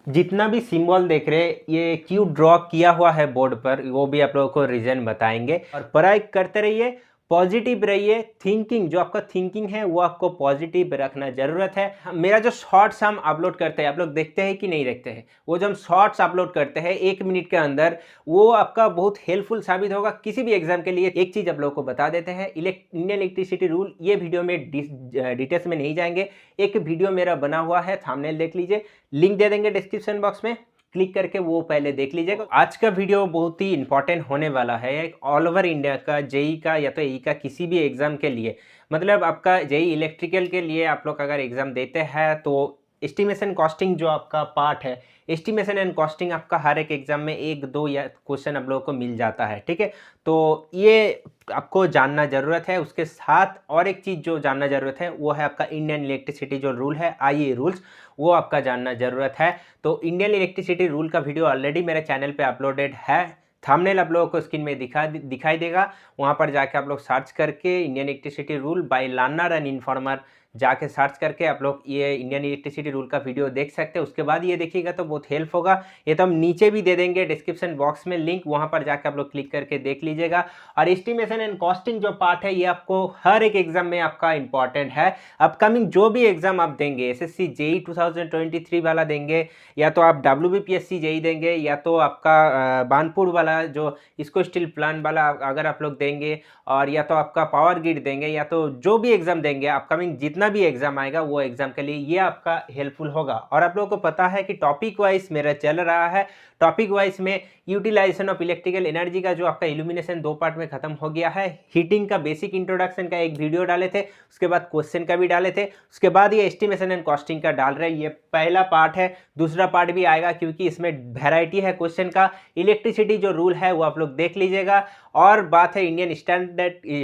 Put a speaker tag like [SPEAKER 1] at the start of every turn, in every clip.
[SPEAKER 1] जितना भी सिंबल देख रहे हैं ये क्यों ड्रॉ किया हुआ है बोर्ड पर, वो भी आप लोगों को रीजन बताएंगे। और पढ़ाई करते रहिए, पॉजिटिव रहिए, थिंकिंग जो आपका थिंकिंग है वो आपको पॉजिटिव रखना जरूरत है। मेरा जो शॉर्ट्स हम अपलोड करते हैं, आप लोग देखते हैं कि नहीं देखते हैं? वो जो हम शॉर्ट्स अपलोड करते हैं 1 मिनट के अंदर, वो आपका बहुत हेल्पफुल साबित होगा किसी भी एग्जाम के लिए। एक चीज आप लोगों को बता देते हैं, इंडियन इलेक्ट्रिसिटी रूल, ये वीडियो में डिटेल्स में नहीं जाएंगे। एक वीडियो मेरा बना हुआ है, थंबनेल देख लीजिए, लिंक दे देंगे डिस्क्रिप्शन बॉक्स में, क्लिक करके वो पहले देख लीजिएगा। आज का वीडियो बहुत ही इंपॉर्टेंट होने वाला है, एक ऑल ओवर इंडिया का जेई का या तो एई का किसी भी एग्जाम के लिए, मतलब आपका जेई इलेक्ट्रिकल के लिए आप लोग अगर एग्जाम देते हैं तो एस्टिमेशन कॉस्टिंग जो आपका पार्ट है, एस्टिमेशन एंड कॉस्टिंग आपका हर एक एग्जाम में 1-2 या क्वेश्चन आप लोगों को मिल जाता है, ठीक है। तो ये आपको जानना ज़रूरत है। उसके साथ और एक चीज़ जो जानना ज़रूरत है वो है आपका इंडियन इलेक्ट्रिसिटी जो रूल है, आईई रूल्स, वो आपका जानना ज़रूरत है। तो इंडियन इलेक्ट्रिसिटी रूल का वीडियो ऑलरेडी मेरे चैनल पे अपलोडेड है, थंबनेल आप लोगों को स्क्रीन में दिखाई देगा। वहाँ पर जाके आप लोग सर्च करके Indian electricity rule by learner and informer जाके सर्च करके आप लोग ये इंडियन इलेक्ट्रिसिटी रूल का वीडियो देख सकते हैं। उसके बाद ये देखिएगा तो बहुत हेल्प होगा। ये तो हम नीचे भी दे देंगे डिस्क्रिप्शन बॉक्स में लिंक, वहाँ पर जाकर आप लोग क्लिक करके देख लीजिएगा। और एस्टिमेशन एंड कॉस्टिंग जो पार्ट है ये आपको हर एक एग्जाम में आपका इंपॉर्टेंट है। अपकमिंग जो भी एग्जाम आप देंगे, एसएससी जेई 2023 वाला देंगे, या तो आप डब्ल्यूबीपीएससी जेई देंगे, या तो आपका बानपुर वाला जो इसको स्टील प्लांट वाला अगर आप लोग देंगे, और या तो आपका पावर ग्रिड देंगे, या तो जो भी एग्जाम देंगे अपकमिंग जितना भी एग्जाम आएगा वो एग्जाम के लिए ये आपका हेल्पफुल होगा। और आप लोगों को पता है कि टॉपिक वाइज मेरा चल रहा है, टॉपिक वाइज में यूटिलाइजेशन ऑफ इलेक्ट्रिकल एनर्जी का जो आपका इल्यूमिनेशन 2 पार्ट में खत्म हो गया है, हीटिंग का बेसिक इंट्रोडक्शन का एक वीडियो डाले थे, उसके बाद क्वेश्चन का भी डाले थे, उसके बाद ये एस्टिमेशन एंड कॉस्टिंग का डाल रहे हैं। ये पहला पार्ट है, दूसरा पार्ट भी आएगा क्योंकि इसमें वैरायटी है क्वेश्चन का। इलेक्ट्रिसिटी जो रूल है वो आप लोग देख लीजिएगा। और बात है इंडियन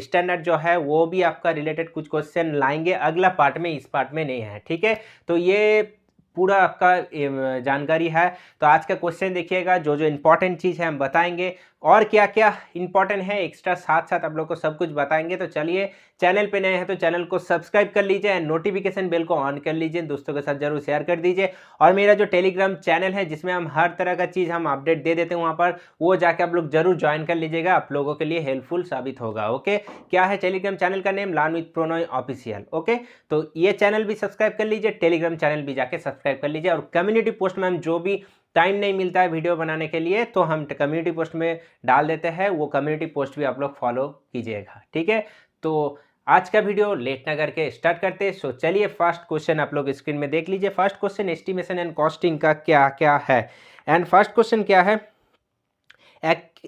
[SPEAKER 1] स्टैंडर्ड जो है वो भी आपका रिलेटेड कुछ क्वेश्चन लाएंगे अगला पार्ट में, इस पार्ट में नहीं है, ठीक है। तो ये पूरा आपका जानकारी है। तो आज का क्वेश्चन देखिएगा, जो जो इंपॉर्टेंट चीज़ है हम बताएंगे, और क्या क्या इंपॉर्टेंट है एक्स्ट्रा साथ साथ आप लोग को सब कुछ बताएंगे। तो चलिए, चैनल पे नए हैं तो चैनल को सब्सक्राइब कर लीजिए एंड नोटिफिकेशन बेल को ऑन कर लीजिए, दोस्तों के साथ जरूर शेयर कर दीजिए। और मेरा जो टेलीग्राम चैनल है जिसमें हम हर तरह का चीज़ हम अपडेट दे देते हैं, वहाँ पर वो जाके आप लोग जरूर ज्वाइन कर लीजिएगा, आप लोगों के लिए हेल्पफुल साबित होगा। ओके, क्या है टेलीग्राम चैनल का name? Learn with Pronoy official. Okay, तो ये चैनल भी सब्सक्राइब कर लीजिए, टेलीग्राम चैनल भी जाके सब्सक्राइब कर लीजिए। और कम्युनिटी पोस्ट में हम जो भी टाइम नहीं मिलता है वीडियो बनाने के लिए तो हम कम्युनिटी पोस्ट में डाल देते हैं, वो कम्युनिटी पोस्ट भी आप लोग फॉलो कीजिएगा, ठीक है। तो आज का वीडियो लेट ना करके स्टार्ट करते हैं। सो चलिए, फर्स्ट क्वेश्चन आप लोग स्क्रीन में देख लीजिए। First question estimation and costing का क्या क्या है, एंड फर्स्ट क्वेश्चन क्या है?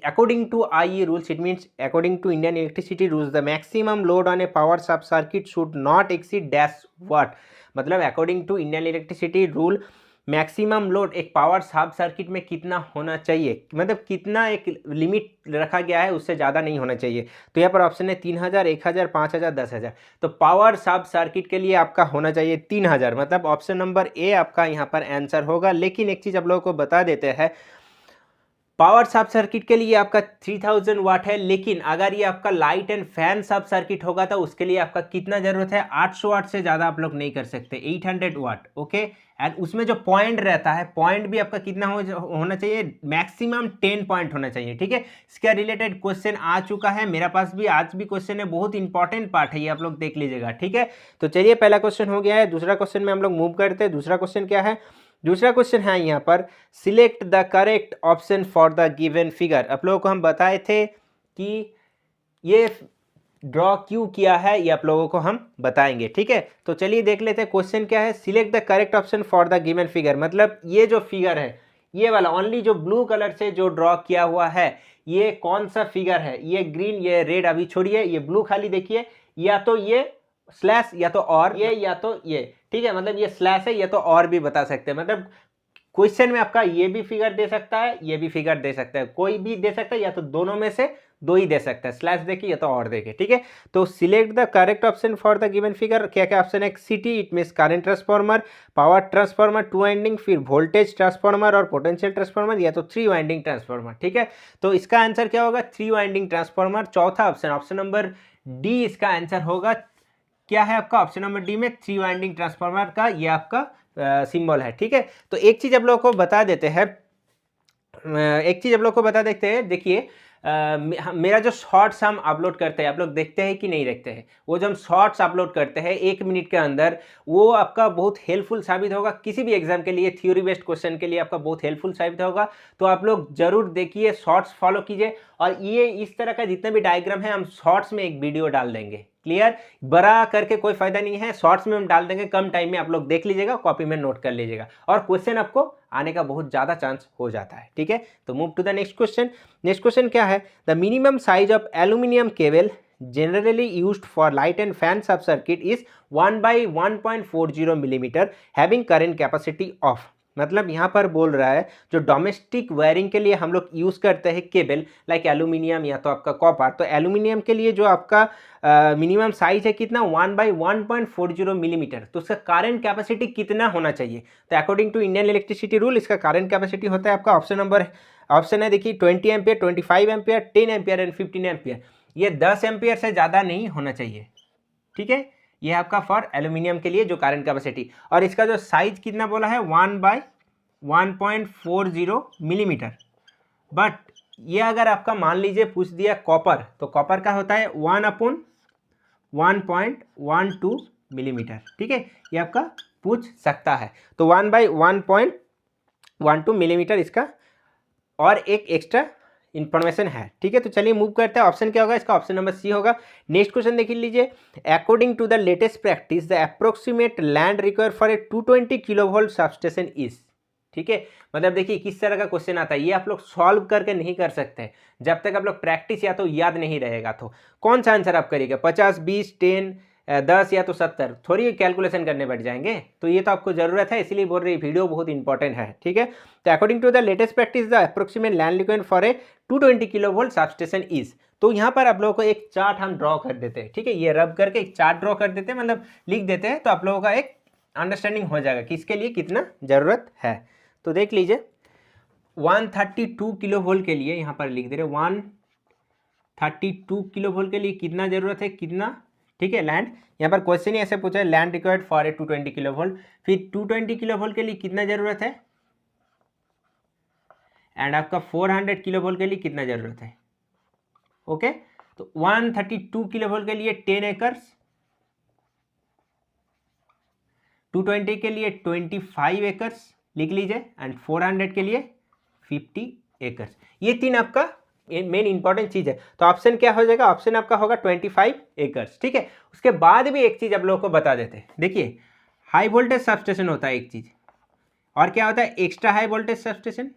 [SPEAKER 1] According to IE rules, it means according to Indian electricity rules, the maximum load on a power sub circuit should not exceed dash watt। मतलब according to Indian electricity rule maximum load एक power सब circuit में कितना होना चाहिए, मतलब कितना एक लिमिट रखा गया है, उससे ज़्यादा नहीं होना चाहिए। तो यहाँ पर ऑप्शन है 3000, 1000, 5000, 10000। तो पावर सब सर्किट के लिए आपका होना चाहिए 3000, मतलब ऑप्शन नंबर ए आपका यहाँ पर आंसर होगा। लेकिन एक चीज़ आप लोगों को बता देते हैं, पावर सब सर्किट के लिए आपका 3000 वाट है, लेकिन अगर ये आपका लाइट एंड फैन सब सर्किट होगा तो उसके लिए आपका कितना जरूरत है? 800 वाट से ज़्यादा आप लोग नहीं कर सकते, 800 वाट। ओके, एंड उसमें जो पॉइंट रहता है, पॉइंट भी आपका कितना होना चाहिए? मैक्सिमम 10 पॉइंट होना चाहिए, ठीक है। इसका रिलेटेड क्वेश्चन आ चुका है मेरा पास भी, आज भी क्वेश्चन है, बहुत इंपॉर्टेंट पार्ट है ये, आप लोग देख लीजिएगा, ठीक है। तो चलिए, पहला क्वेश्चन हो गया है। दूसरा क्वेश्चन में हम लोग मूव करते हैं। दूसरा क्वेश्चन क्या है? दूसरा क्वेश्चन है यहाँ पर, select the correct option for the given figure. आप लोगों को हम बताए थे कि ये ड्रॉ क्यों किया है, ये आप लोगों को हम बताएंगे, ठीक है। तो चलिए देख लेते हैं क्वेश्चन क्या है। Select the correct option for the given figure, मतलब ये जो फिगर है, ये वाला ओनली जो ब्लू कलर से जो ड्रॉ किया हुआ है, ये कौन सा फिगर है? ये ग्रीन, ये रेड अभी छोड़िए, ये ब्लू खाली देखिए, या तो ये स्लैश या तो और ये, या तो ये, ठीक है। मतलब ये स्लैश है, या तो और भी बता सकते हैं। मतलब क्वेश्चन में आपका ये भी फिगर दे सकता है, ये भी फिगर दे सकता है, कोई भी दे सकता है, या तो दोनों में से दो ही दे सकता है, स्लैश देखिए या तो और देखिए, ठीक है। तो select the correct option for the given figure. क्या क्या ऑप्शन है? City, it means current transformer, power transformer 2 winding, फिर वोल्टेज ट्रांसफार्मर और पोटेंशियल ट्रांसफार्मर, या तो 3 वाइंडिंग ट्रांसफार्मर, ठीक है। तो इसका आंसर क्या होगा? 3 वाइंडिंग ट्रांसफार्मर। चौथा ऑप्शन, ऑप्शन नंबर डी इसका आंसर होगा। क्या है आपका ऑप्शन नंबर डी में? 3 वाइंडिंग ट्रांसफार्मर का ये आपका सिंबल है, ठीक है। तो एक चीज़ आप लोगों को बता देते हैं, देखिए मेरा जो शॉर्ट्स हम अपलोड करते हैं, आप लोग देखते हैं कि नहीं देखते हैं? वो जो हम शॉर्ट्स अपलोड करते हैं 1 मिनट के अंदर, वो आपका बहुत हेल्पफुल साबित होगा किसी भी एग्जाम के लिए, थ्योरी बेस्ड क्वेश्चन के लिए आपका बहुत हेल्पफुल साबित होगा। तो आप लोग जरूर देखिए, शॉर्ट्स फॉलो कीजिए, और ये इस तरह का जितने भी डायग्राम है हम शॉर्ट्स में एक वीडियो डाल देंगे। क्लियर? बड़ा करके कोई फायदा नहीं है, शॉर्ट्स में हम डाल देंगे, कम टाइम में आप लोग देख लीजिएगा, कॉपी में नोट कर लीजिएगा, और क्वेश्चन आपको आने का बहुत ज़्यादा चांस हो जाता है, ठीक है। तो move to the next question. Next question क्या है? The minimum size of aluminium cable generally used for light and fan sub circuit is 1/1.40 millimeter having current capacity of। मतलब यहाँ पर बोल रहा है जो डोमेस्टिक वायरिंग के लिए हम लोग यूज़ करते हैं केबल, लाइक एल्यूमिनियम या तो आपका कॉपर, तो एल्यूमिनियम के लिए जो आपका मिनिमम साइज है कितना, 1/1.40 मिलीमीटर, तो उसका करंट कैपेसिटी कितना होना चाहिए? तो according to Indian electricity rule इसका करंट कैपेसिटी होता है आपका ऑप्शन है देखिए 20 ampere, 25 ampere, 10 ampere and 15 ampere. ये 10 एम्पियर से ज़्यादा नहीं होना चाहिए, ठीक है। ये आपका फॉर एल्यूमिनियम के लिए जो करंट कैपेसिटी, और इसका जो साइज कितना बोला है 1/1.40 मिलीमीटर। बट ये अगर आपका मान लीजिए पूछ दिया कॉपर, तो कॉपर का होता है 1/1.12 मिलीमीटर, ठीक है। ये आपका पूछ सकता है, तो 1/1.12 मिलीमीटर इसका और एक एक्स्ट्रा इंफॉर्मेशन है, ठीक है। तो चलिए मूव करते हैं, ऑप्शन क्या होगा इसका? ऑप्शन नंबर सी होगा। नेक्स्ट क्वेश्चन देख लीजिए। According to the latest practice the approximate land require for a 220 kilovolt substation is, ठीक है। मतलब देखिए किस तरह का क्वेश्चन आता है, ये आप लोग सॉल्व करके नहीं कर सकते जब तक आप लोग प्रैक्टिस या तो याद नहीं रहेगा। तो कौन सा आंसर आप करिएगा, 50, 20, 10, 10 या तो 70? थोड़ी कैलकुलेशन करने बैठ जाएंगे, तो ये तो आपको जरूरत है, इसलिए बोल रही वीडियो बहुत इंपॉर्टेंट है, ठीक है। तो according to the latest practice the approximate land required for a 220 kilovolt substation is. तो यहाँ पर आप लोगों को एक चार्ट हम ड्रॉ कर देते हैं, ठीक है। ये रब करके एक चार्ट ड्रॉ कर देते हैं, मतलब लिख देते हैं, तो आप लोगों का एक अंडरस्टैंडिंग हो जाएगा कि इसके लिए कितना ज़रूरत है। तो देख लीजिए 132 किलोवोल्ट के लिए यहाँ पर लिख दे रहे 132 किलोवोल्ट के लिए कितना ज़रूरत है, कितना, ठीक है, लैंड। यहाँ पर क्वेश्चन ही ऐसे पूछा है, land required for a 220 kilovolt, फिर 220 किलोवोल्ट के लिए कितना ज़रूरत है, एंड आपका 400 किलोवोल्ट के लिए कितना ज़रूरत है, ओके। तो 132 किलोवोल्ट के लिए 10 एकर्स, 220 के लिए 25 एकर्स लिख लीजिए, एंड 400 के लिए 50 एकर्स। ये तीन आपका मेन इंपॉर्टेंट चीज है। तो ऑप्शन क्या हो जाएगा? ऑप्शन आपका होगा 25 एकर्स, ठीक है। उसके बाद भी एक चीज आप लोगों को बता देते हैं, देखिए हाई वोल्टेज सबस्टेशन होता है एक चीज, और क्या होता है extra high voltage substation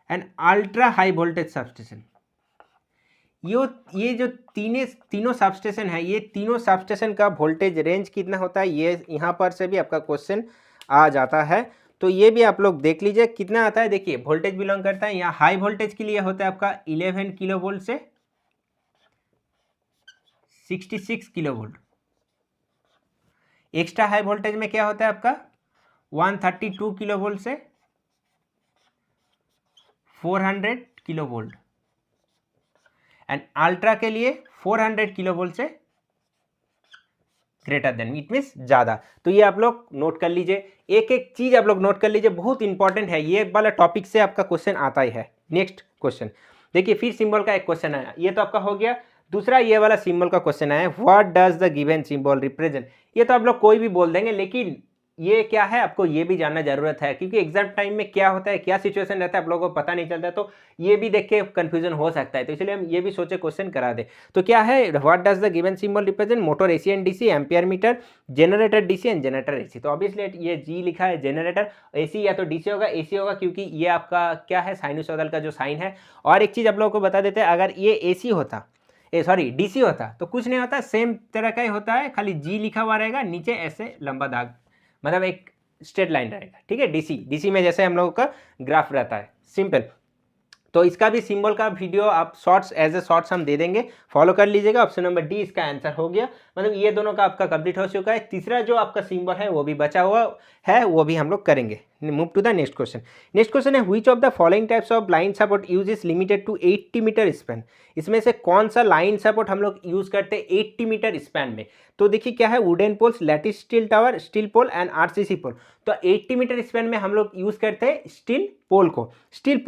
[SPEAKER 1] and ultra high voltage substation. ये जो तीनों सबस्टेशन है, ये तीनों सबस्टेशन का वोल्टेज रेंज कितना होता है, ये यहाँ पर से भी आपका क्वेश्चन आ जाता है। तो ये भी आप लोग देख लीजिए कितना आता है। देखिए वोल्टेज बिलोंग करता है, यहाँ हाई वोल्टेज के लिए होता है आपका 11 किलोवोल्ट से 66 किलोवोल्ट। एक्स्ट्रा हाई वोल्टेज में क्या होता है आपका 132 किलोवोल्ट से 400 किलोवोल्ट, एंड अल्ट्रा के लिए 400 किलोवोल्ट से ग्रेटर देन, इट मीन्स ज़्यादा। तो ये आप लोग नोट कर लीजिए, एक एक चीज़ आप लोग नोट कर लीजिए, बहुत इंपॉर्टेंट है, ये वाला टॉपिक से आपका क्वेश्चन आता ही है। नेक्स्ट क्वेश्चन देखिए, फिर सिंबल का एक क्वेश्चन आया, ये तो आपका हो गया। दूसरा ये वाला सिंबल का क्वेश्चन आया, what does the given symbol represent. ये तो आप लोग कोई भी बोल देंगे, लेकिन ये क्या है आपको ये भी जानना जरूरत है, क्योंकि एग्जाम टाइम में क्या होता है, क्या सिचुएशन रहता है, आप लोगों को पता नहीं चलता, तो ये भी देख के कंफ्यूजन हो सकता है। तो इसलिए हम ये भी सोचे क्वेश्चन करा दे। तो क्या है, what does the given symbol represent, motor AC and DC, ampere metre, generator DC and generator AC. तो ऑब्वियसली ये जी लिखा है जनरेटर, एसी या तो डीसी होगा, एसी होगा, क्योंकि ये आपका क्या है साइनसॉइडल का जो साइन है। और एक चीज आप लोगों को बता देते हैं, अगर ये एसी होता डीसी होता तो कुछ नहीं होता, सेम तरह का ही होता है, खाली जी लिखा हुआ रहेगा, नीचे ऐसे लंबा दाग, मतलब एक स्ट्रेट लाइन रहेगा, ठीक है। डीसी में जैसे हम लोगों का ग्राफ रहता है, सिंपल। तो इसका भी सिंबल का वीडियो आप शॉर्ट्स एज ए शॉर्ट्स हम दे देंगे, फॉलो कर लीजिएगा। ऑप्शन नंबर डी इसका आंसर हो गया, मतलब ये दोनों का आपका कंप्लीट हो चुका है। तीसरा जो आपका सिंबल है वो भी बचा हुआ है, वो भी हम लोग करेंगे। Move to the next question. Next question है which of the following types of line support use is limited to 80 metre span. इसमें से कौन सा लाइन सपोर्ट हम लोग यूज करते हैं 80 मीटर स्पैन में। तो देखिए क्या है, wooden poles, lattice steel tower, steel pole and RCC pole. तो 80 मीटर स्पैन में हम लोग यूज करते हैं स्टील पोल को, स्टील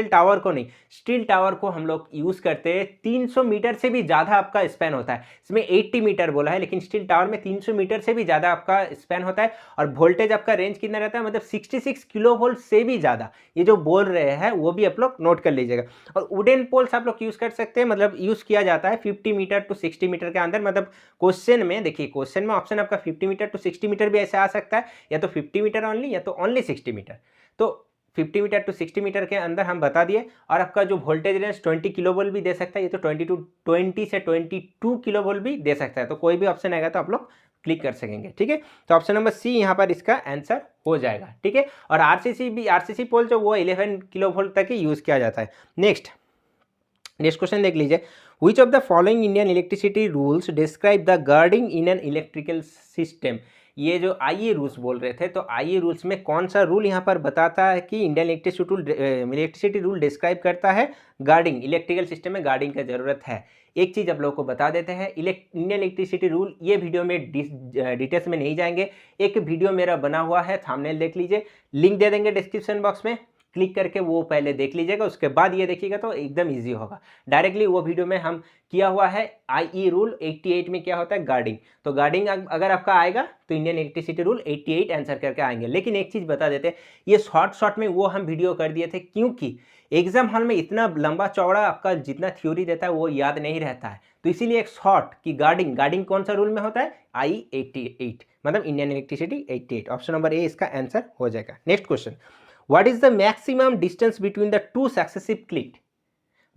[SPEAKER 1] टावर को नहीं, स्टील टावर को हम लोग यूज करते हैं। 300 मीटर से भी ज़्यादा आपका स्पैन होता है, इसमें 80 मीटर बोला है लेकिन स्टील टावर में 300 मीटर से भी ज़्यादा आपका स्पैन होता है। और वोल्टेज आपका रेंज कितना रहता है, मतलब 66 किलो वोल्ट से भी ज़्यादा, ये जो बोल रहे हैं वो भी आप लोग नोट कर लीजिएगा। और वुडन पोल्स आप लोग यूज़ कर सकते हैं, मतलब यूज़ किया जाता है 50 मीटर टू 60 मीटर के अंदर। मतलब क्वेश्चन में देखिए, क्वेश्चन में ऑप्शन आपका 50 मीटर टू 60 मीटर भी ऐसे आ सकता है, या तो 50 मीटर ओनली या तो ओनली 60 मीटर। तो 50 मीटर टू 60 मीटर के अंदर हम बता दिए। और आपका जो वोल्टेज रेंज 20 किलो वोल्ट भी दे सकता है, ये तो 20 से 22 किलो वोल्ट भी दे सकता है। तो कोई भी ऑप्शन आएगा तो आप लोग क्लिक कर सकेंगे, ठीक है। तो ऑप्शन नंबर सी यहाँ पर इसका आंसर हो जाएगा, ठीक है। और आरसीसी पोल जो वो 11 किलो वोल्ट तक ही यूज़ किया जाता है। नेक्स्ट क्वेश्चन देख लीजिए। Which of the following Indian electricity rules describe the guarding in an electrical system? ये जो आईई रूल्स बोल रहे थे, तो आईई रूल्स में कौन सा रूल यहाँ पर बताता है कि इंडियन इलेक्ट्रिसिटी रूल डिस्क्राइब करता है गार्डिंग, इलेक्ट्रिकल सिस्टम में गार्डिंग की जरूरत है। एक चीज़ आप लोगों को बता देते हैं, इंडियन इलेक्ट्रिसिटी रूल, ये वीडियो में डिटेल्स में नहीं जाएंगे। एक वीडियो मेरा बना हुआ है, थंबनेल देख लीजिए, लिंक दे देंगे डिस्क्रिप्शन बॉक्स में, क्लिक करके वो पहले देख लीजिएगा, उसके बाद ये देखिएगा तो एकदम इजी होगा। डायरेक्टली वो वीडियो में हम किया हुआ है आईई रूल 88 में क्या होता है गार्डिंग। तो गार्डिंग अगर आपका आएगा तो इंडियन इलेक्ट्रिसिटी रूल 88 आंसर करके आएंगे। लेकिन एक चीज़ बता देते हैं, ये शॉर्ट में वो हम वीडियो कर दिए थे क्योंकि एग्जाम हॉल में इतना लंबा चौड़ा आपका जितना थ्योरी देता है वो याद नहीं रहता है, तो इसीलिए एक शॉर्ट की गार्डिंग कौन सा रूल में होता है, आई 88, मतलब Indian electricity 88। Option number A इसका आंसर हो जाएगा। Next question, What is the maximum distance between the two successive cleat?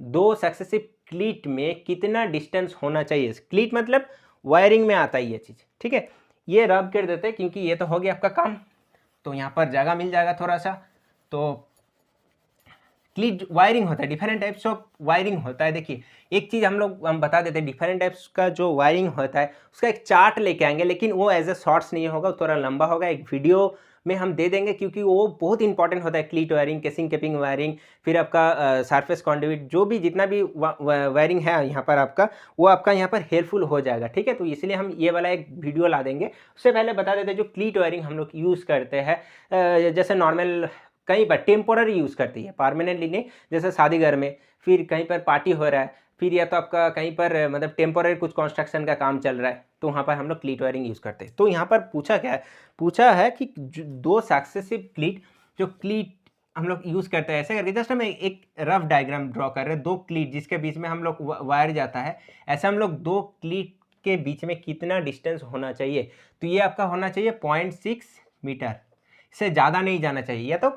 [SPEAKER 1] दो सक्सेसिव क्लीट में कितना डिस्टेंस होना चाहिए। क्लीट मतलब वायरिंग में आता है ये चीज़, ठीक है। ये रब कर देते हैं क्योंकि ये तो हो गया आपका काम, तो यहाँ पर जगह मिल जाएगा थोड़ा सा। तो क्लीट वायरिंग होता है, डिफरेंट टाइप्स ऑफ वायरिंग होता है। देखिए एक चीज़ हम बता देते हैं, डिफरेंट टाइप्स का जो वायरिंग होता है उसका एक चार्ट लेके आएंगे, लेकिन वो एज ए शॉर्ट्स नहीं होगा, थोड़ा लंबा होगा, एक वीडियो में हम दे देंगे क्योंकि वो बहुत इंपॉर्टेंट होता है। क्लीट वायरिंग, केसिंग केपिंग वायरिंग, फिर आपका सरफेस कॉन्डुइट, जो भी जितना भी वायरिंग है यहाँ पर आपका, वो आपका यहाँ पर हेल्पफुल हो जाएगा, ठीक है। तो इसलिए हम ये वाला एक वीडियो ला देंगे। उससे पहले बता देते हैं जो क्लीट वायरिंग हम लोग यूज़ करते हैं, जैसे नॉर्मल कहीं पर टेम्पोररी यूज़ करती है, परमानेंटली नहीं। जैसे शादी घर में, फिर कहीं पर पार्टी हो रहा है, फिर या तो आपका कहीं पर मतलब टेम्पोररी कुछ कंस्ट्रक्शन का काम चल रहा है, तो वहाँ पर हम लोग क्लीट वायरिंग यूज़ करते हैं। तो यहाँ पर पूछा क्या है, पूछा है कि दो सक्सेसिव क्लीट, जो क्लीट हम लोग यूज़ करते हैं ऐसे करके, जस्ट हम एक रफ डायग्राम ड्रॉ कर रहे हैं, दो क्लीट जिसके बीच में हम लोग वायर जाता है, ऐसे हम लोग दो क्लीट के बीच में कितना डिस्टेंस होना चाहिए। तो ये आपका होना चाहिए 0.6 मीटर, इससे ज़्यादा नहीं जाना चाहिए, या तो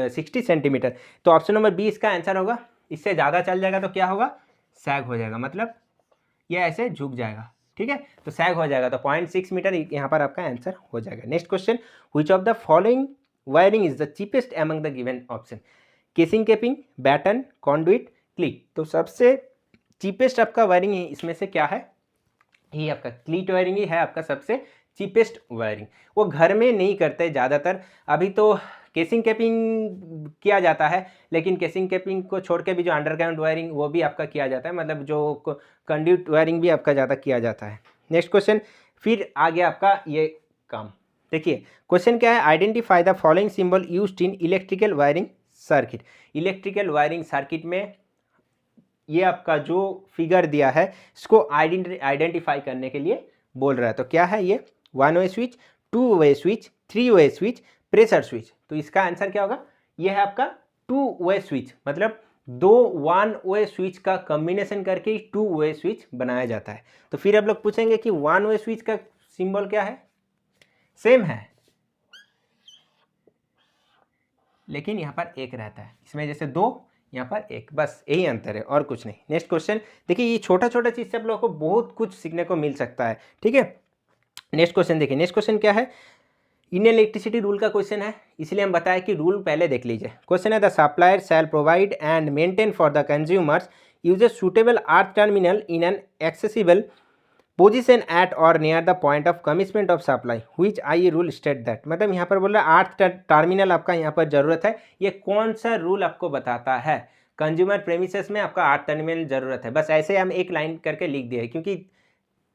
[SPEAKER 1] 60 सेंटीमीटर। तो ऑप्शन नंबर बी इसका आंसर होगा। इससे ज़्यादा चल जाएगा तो क्या होगा, सैग हो जाएगा, मतलब ये ऐसे झुक जाएगा, ठीक है। तो सैग हो जाएगा, तो 0.6 मीटर यहाँ पर आपका आंसर हो जाएगा। Next question, which of the following wiring is the cheapest among the given option. Casing capping, batten, conduit, cleat. तो सबसे चीपेस्ट आपका वायरिंग इसमें से क्या है, ये आपका क्लीट वायरिंग ही है आपका सबसे चीपेस्ट वायरिंग। वो घर में नहीं करते ज़्यादातर, अभी तो केसिंग केपिंग किया जाता है, लेकिन केसिंग केपिंग को छोड़ के भी जो अंडरग्राउंड वायरिंग वो भी आपका किया जाता है, मतलब जो कंड्यूट वायरिंग भी आपका ज़्यादा किया जाता है। नेक्स्ट क्वेश्चन, फिर आ गया आपका ये काम। देखिए क्वेश्चन क्या है, identify the following symbol used in electrical wiring circuit. Electrical wiring circuit में ये आपका जो फिगर दिया है इसको आइडेंटिफाई करने के लिए बोल रहा है। तो क्या है ये, 1 वे स्विच, 2 वे स्विच, 3 वे स्विच, प्रेशर स्विच। तो इसका आंसर क्या होगा, ये है आपका 2 वे स्विच, मतलब दो 1 वे स्विच का कॉम्बिनेशन करके 2 वे स्विच बनाया जाता है। तो फिर आप लोग पूछेंगे कि 1 वे स्विच का सिंबल क्या है, सेम है लेकिन यहाँ पर एक रहता है, इसमें जैसे 2, यहाँ पर 1, बस यही अंतर है और कुछ नहीं। नेक्स्ट क्वेश्चन, देखिए ये छोटा छोटा चीज़ से आप लोगों को बहुत कुछ सीखने को मिल सकता है, ठीक है। नेक्स्ट क्वेश्चन देखिए, नेक्स्ट क्वेश्चन क्या है, इन इलेक्ट्रिसिटी रूल का क्वेश्चन है, इसलिए हम बताया कि रूल पहले देख लीजिए। क्वेश्चन है the supplier shall provide and maintain for the consumers use a suitable earth terminal in an accessible position at or near the point of commitment of supply which I rule state that. मतलब यहाँ पर बोल रहा है अर्थ terminal आपका यहाँ पर जरूरत है, ये कौन सा रूल आपको बताता है? कंज्यूमर प्रेमिसेस में आपका अर्थ टर्मिनल जरूरत है। बस ऐसे हम एक लाइन करके लिख दिए, क्योंकि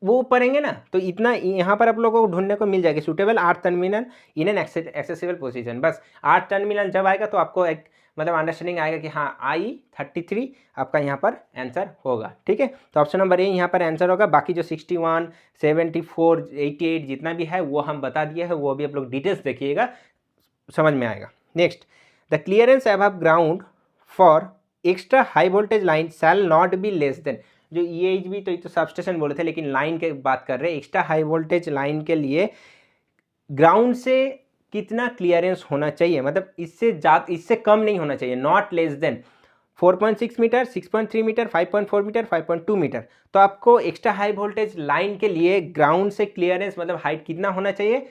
[SPEAKER 1] वो पढ़ेंगे ना तो इतना यहाँ पर आप लोगों को ढूंढने को मिल जाएगी। Suitable earth terminal in an accessible position, बस अर्थ टर्मिनल जब आएगा तो आपको एक मतलब अंडरस्टैंडिंग आएगा कि हाँ I33 आपका यहाँ पर आंसर होगा। ठीक है, तो ऑप्शन नंबर ए यहाँ पर आंसर होगा। बाकी जो 61, 74, 88 जितना भी है वो हम बता दिए हैं, वो भी आप लोग डिटेल्स देखिएगा, समझ में आएगा। Next, the clearance above ground for extra high voltage line shall not be less than. जो EHV तो ये तो सबस्टेशन बोले थे, लेकिन लाइन के बात कर रहे हैं। एक्स्ट्रा हाई वोल्टेज लाइन के लिए ग्राउंड से कितना क्लियरेंस होना चाहिए, मतलब इससे कम नहीं होना चाहिए, not less than 4.6 metre, 6.3 metre, 5.4 metre, 5.2 metre. तो आपको एक्स्ट्रा हाई वोल्टेज लाइन के लिए ग्राउंड से क्लियरेंस मतलब हाइट कितना होना चाहिए,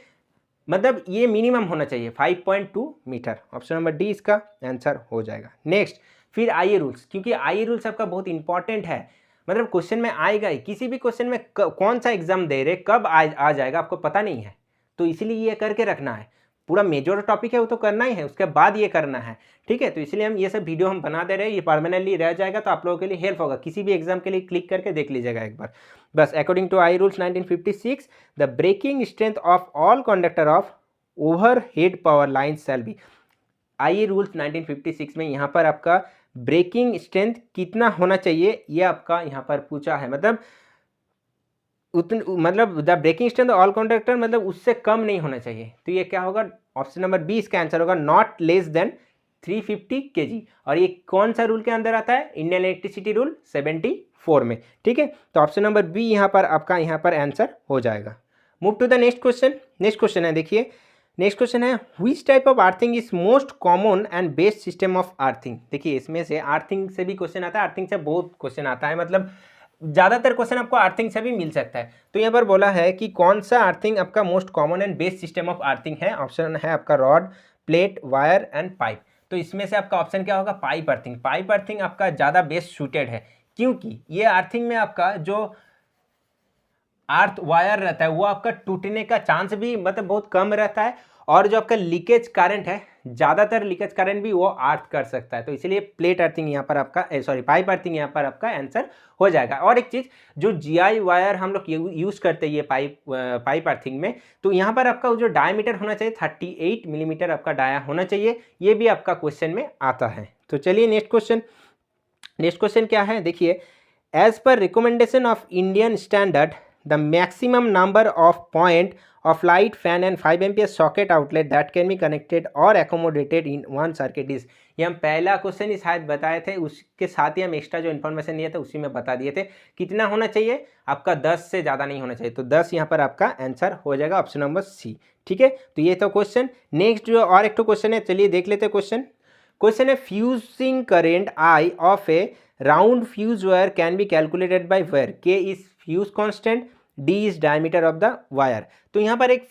[SPEAKER 1] मतलब ये मिनिमम होना चाहिए 5.2 मीटर। ऑप्शन नंबर डी इसका आंसर हो जाएगा। नेक्स्ट, फिर आईए रूल्स, क्योंकि आईए रूल्स आपका बहुत इंपॉर्टेंट है, मतलब क्वेश्चन में आएगा ही। किसी भी क्वेश्चन में कौन सा एग्जाम दे रहे कब आ जाएगा आपको पता नहीं है, तो इसलिए ये करके रखना है। पूरा मेजर टॉपिक है वो तो करना ही है, उसके बाद ये करना है। ठीक है, तो इसलिए हम ये सब वीडियो हम बना दे रहे हैं, ये परमानेंटली रह जाएगा, तो आप लोगों के लिए हेल्प होगा। किसी भी एग्जाम के लिए क्लिक करके देख लीजिएगा एक बार बस। According to I rules 1956 the breaking strength of all conductor of overhead power line shall be. I rules 1956 में यहाँ पर आपका ब्रेकिंग स्ट्रेंथ कितना होना चाहिए ये आपका यहाँ पर पूछा है, मतलब the breaking strength all conductor मतलब उससे कम नहीं होना चाहिए। तो ये क्या होगा, ऑप्शन नंबर बी इसका आंसर होगा, नॉट लेस देन 350 kg। और ये कौन सा रूल के अंदर आता है, इंडियन इलेक्ट्रिसिटी रूल 74 में। ठीक है, तो ऑप्शन नंबर बी यहाँ पर आपका यहाँ पर आंसर हो जाएगा। Move to the next question. Next question है, देखिए नेक्स्ट क्वेश्चन है which type of earthing is most common and best system of earthing. देखिए इसमें से अर्थिंग से भी क्वेश्चन आता है, अर्थिंग से बहुत क्वेश्चन आता है, मतलब ज़्यादातर क्वेश्चन आपको अर्थिंग से भी मिल सकता है। तो यहाँ पर बोला है कि कौन सा अर्थिंग आपका most common and best system of earthing है। ऑप्शन है आपका rod, plate, wire and pipe. तो इसमें से आपका ऑप्शन क्या होगा, पाइप अर्थिंग। पाइप अर्थिंग आपका ज़्यादा बेस्ट सूटेड है, क्योंकि ये अर्थिंग में आपका जो अर्थ वायर रहता है वो आपका टूटने का चांस भी मतलब बहुत कम रहता है, और जो आपका लीकेज करंट है, ज़्यादातर लीकेज करंट भी वो अर्थ कर सकता है। तो इसलिए प्लेट अर्थिंग यहाँ पर आपका पाइप अर्थिंग यहाँ पर आपका आंसर हो जाएगा। और एक चीज़, जो GI वायर हम लोग यूज़ करते हैं ये पाइप अर्थिंग में, तो यहाँ पर आपका जो डायमीटर होना चाहिए 38 मिलीमीटर आपका डाया होना चाहिए, ये भी आपका क्वेश्चन में आता है। तो चलिए नेक्स्ट क्वेश्चन। नेक्स्ट क्वेश्चन क्या है, देखिए एज पर recommendation of Indian standard the maximum number of point of light, fan and 5 ampere socket outlet that can be connected or accommodated in one circuit is। ये हम पहला question ही शायद बताए थे, उसके साथ ही हम एक्स्ट्रा जो इन्फॉर्मेशन दिए थे उसी में बता दिए थे। कितना होना चाहिए आपका, 10 से ज़्यादा नहीं होना चाहिए। तो 10 यहाँ पर आपका आंसर हो जाएगा, ऑप्शन नंबर सी। ठीक है, तो ये तो क्वेश्चन। नेक्स्ट जो और एक तो क्वेश्चन है, चलिए देख लेते हैं क्वेश्चन। क्वेश्चन है fusing current I of a round fuse wire can be calculated by where. K is fuse constant, D is diameter of the wire. तो यहाँ पर एक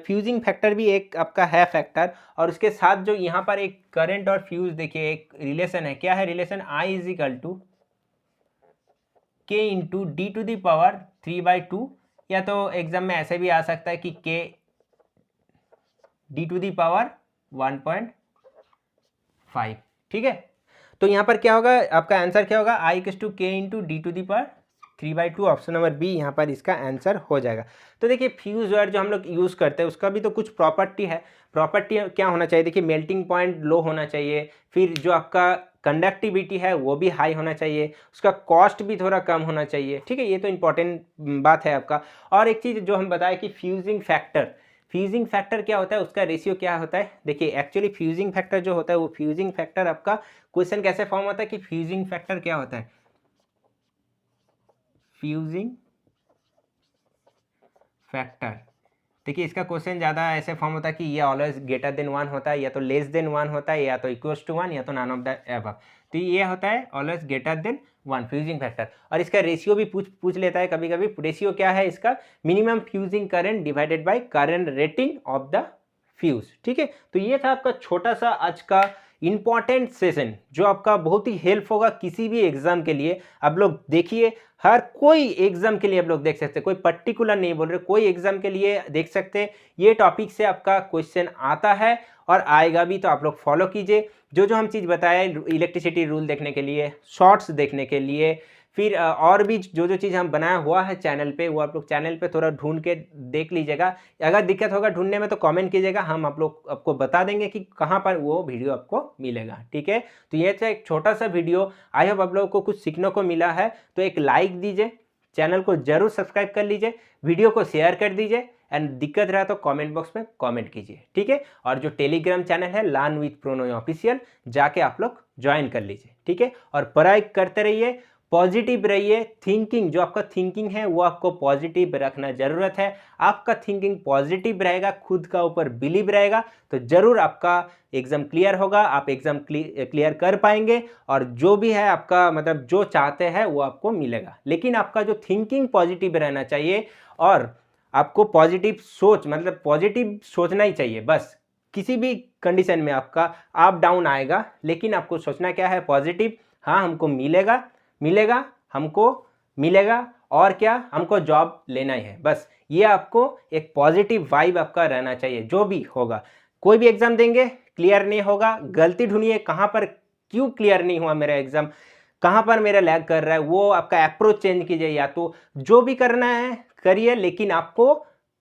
[SPEAKER 1] फ्यूजिंग फैक्टर भी एक आपका है फैक्टर, और उसके साथ जो यहाँ पर एक करंट और फ्यूज देखिए एक रिलेशन है। क्या है relation, I is equal to K into D to the power 3/2, या तो एग्जाम में ऐसे भी आ सकता है कि K D to the power 1.5। ठीक है, तो यहाँ पर क्या होगा, आपका आंसर क्या होगा, I equal to K into D to the power 3/2। Option number B यहाँ पर इसका आंसर हो जाएगा। तो देखिए फ्यूज वायर जो हम लोग यूज़ करते हैं उसका भी तो कुछ प्रॉपर्टी है। प्रॉपर्टी क्या होना चाहिए, देखिए मेल्टिंग पॉइंट लो होना चाहिए, फिर जो आपका कंडक्टिविटी है वो भी हाई होना चाहिए, उसका कॉस्ट भी थोड़ा कम होना चाहिए। ठीक है, ये तो इंपॉर्टेंट बात है आपका। और एक चीज़ जो हम बताएं कि फ्यूजिंग फैक्टर क्या होता है, उसका रेशियो क्या होता है। देखिए एक्चुअली फ्यूजिंग फैक्टर जो होता है वो फ्यूजिंग फैक्टर आपका क्वेश्चन कैसे फॉर्म होता है कि फ्यूजिंग फैक्टर क्या होता है, फ्यूजिंग फैक्टर। देखिए इसका क्वेश्चन ज़्यादा ऐसे फॉर्म होता है कि ये ऑलवेज ग्रेटर देन 1 होता है, या तो लेस देन 1 होता है, या तो इक्वल्स टू 1, या तो नॉन ऑफ द अबव। तो ये होता है always greater than 1 fusing factor. और इसका रेशियो भी पूछ लेता है कभी कभी। रेशियो क्या है इसका? Minimum fusing current divided by current rating of the fuse. ठीक है, तो ये था आपका छोटा सा आज का इंपॉर्टेंट सेशन जो आपका बहुत ही हेल्प होगा किसी भी एग्जाम के लिए। आप लोग देखिए, हर कोई एग्जाम के लिए आप लोग देख सकते हैं, कोई पर्टिकुलर नहीं बोल रहे, कोई एग्जाम के लिए देख सकते हैं। ये टॉपिक से आपका क्वेश्चन आता है और आएगा भी, तो आप लोग फॉलो कीजिए। जो जो हम चीज़ बताए, इलेक्ट्रिसिटी रूल देखने के लिए, शॉर्ट्स देखने के लिए, फिर और भी जो जो चीज़ हम बनाया हुआ है चैनल पे, वो आप लोग चैनल पे थोड़ा ढूंढ के देख लीजिएगा। अगर दिक्कत होगा ढूंढने में तो कमेंट कीजिएगा, हम आप लोग आपको बता देंगे कि कहाँ पर वो वीडियो आपको मिलेगा। ठीक है, तो ये था एक छोटा सा वीडियो। आई होप आप लोगों को कुछ सीखने को मिला है। तो एक लाइक दीजिए, चैनल को जरूर सब्सक्राइब कर लीजिए, वीडियो को शेयर कर दीजिए, एंड दिक्कत रहा तो कमेंट बॉक्स में कमेंट कीजिए। ठीक है, और जो टेलीग्राम चैनल है लर्न विथ प्रोनोय ऑफिशियल, जाके आप लोग ज्वाइन कर लीजिए। ठीक है, और पढ़ाई करते रहिए, पॉजिटिव रहिए। थिंकिंग, जो आपका थिंकिंग है वो आपको पॉजिटिव रखना जरूरत है। आपका थिंकिंग पॉजिटिव रहेगा, खुद का ऊपर बिलीव रहेगा, तो जरूर आपका एग्जाम क्लियर होगा, आप एग्जाम क्लियर कर पाएंगे, और जो भी है आपका मतलब जो चाहते हैं वो आपको मिलेगा। लेकिन आपका जो थिंकिंग पॉजिटिव रहना चाहिए, और आपको पॉजिटिव सोच मतलब पॉजिटिव सोचना ही चाहिए बस। किसी भी कंडीशन में आपका अप डाउन आएगा, लेकिन आपको सोचना क्या है? पॉजिटिव। हाँ, हमको मिलेगा, हमको मिलेगा, और क्या, हमको जॉब लेना ही है, बस। ये आपको एक पॉजिटिव वाइब आपका रहना चाहिए। जो भी होगा, कोई भी एग्जाम देंगे, क्लियर नहीं होगा, गलती ढूंढिए कहाँ पर, क्यों क्लियर नहीं हुआ मेरा एग्जाम, कहाँ पर मेरा लैग कर रहा है, वो आपका अप्रोच चेंज कीजिए। या तो जो भी करना है करिए, लेकिन आपको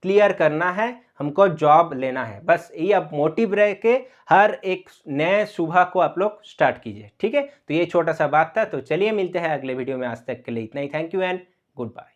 [SPEAKER 1] क्लियर करना है, हमको जॉब लेना है, बस। ये आप मोटिव रह के हर एक नए सुबह को आप लोग स्टार्ट कीजिए। ठीक है, तो ये छोटा सा बात था। तो चलिए मिलते हैं अगले वीडियो में। आज तक के लिए इतना ही। Thank you and good bye.